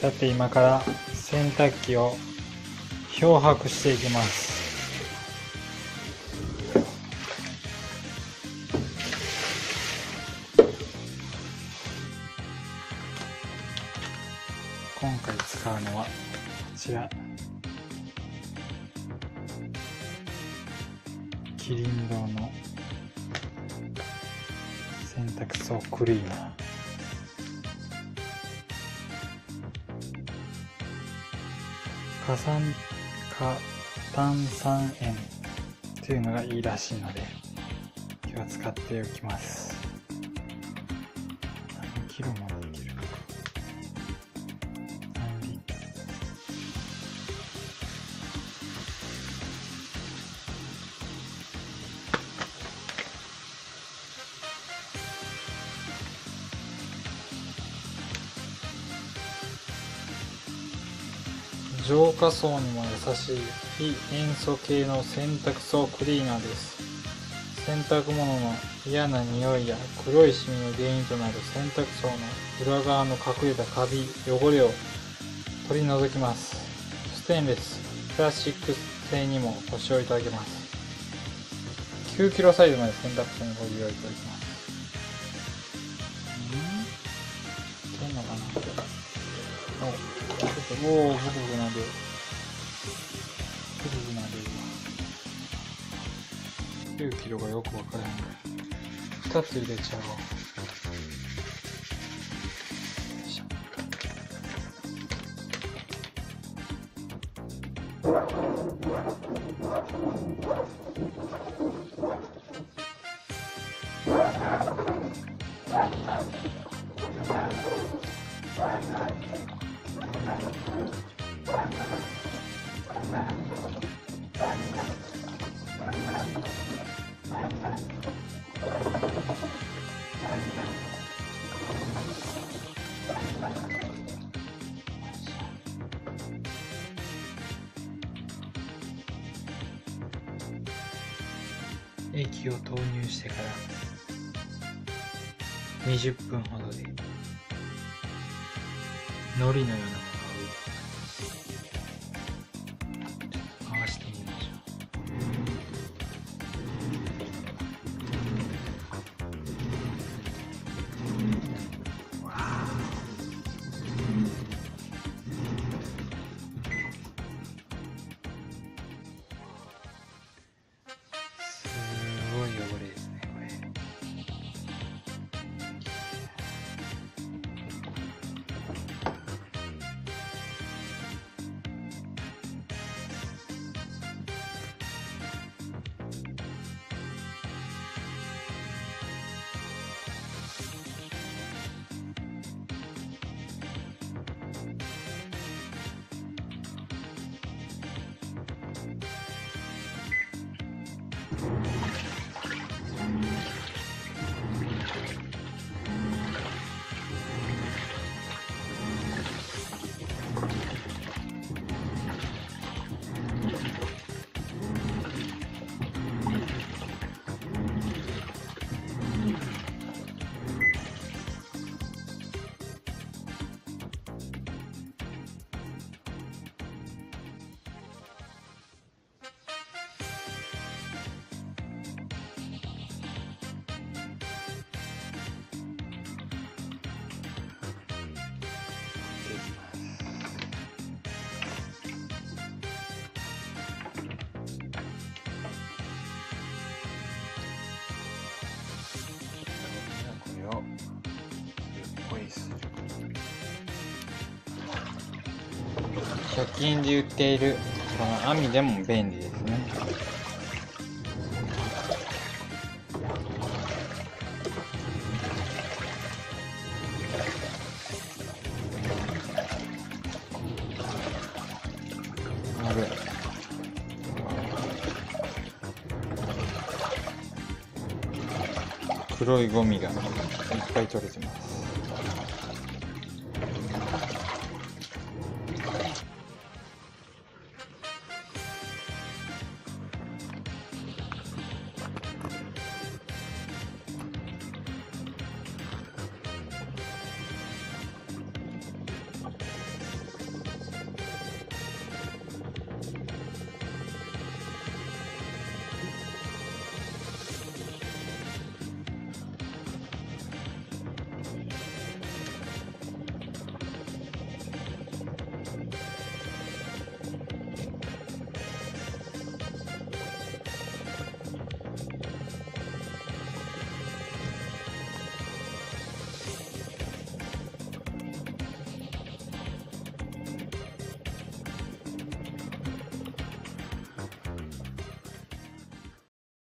さて今から洗濯機を漂白していきます。今回使うのはこちら、キリン堂の洗濯槽クリーナー。過炭酸塩というのがいいらしいので、今日は使っておきます。何キロまでいけるか。何リットル。浄化層にも優しい非塩素系の洗濯槽クリーナーです。洗濯物の嫌な匂いや黒いシミの原因となる洗濯槽の裏側の隠れたカビ、汚れを取り除きます。ステンレス、プラスチック製にもご使用いただけます。9キロサイズまで洗濯槽にご利用いただきます。いけんのかな。ブクブクなる。ブクブクなる。9キロがよくわからない。2つ入れちゃおう。液を投入してから20分ほどで海苔のようなものが浮いてきます。回してみましょう。わあ、すごい汚れですね、これ。100均で売っているこの網でも便利ですね。黒いゴミがいっぱい取れてます。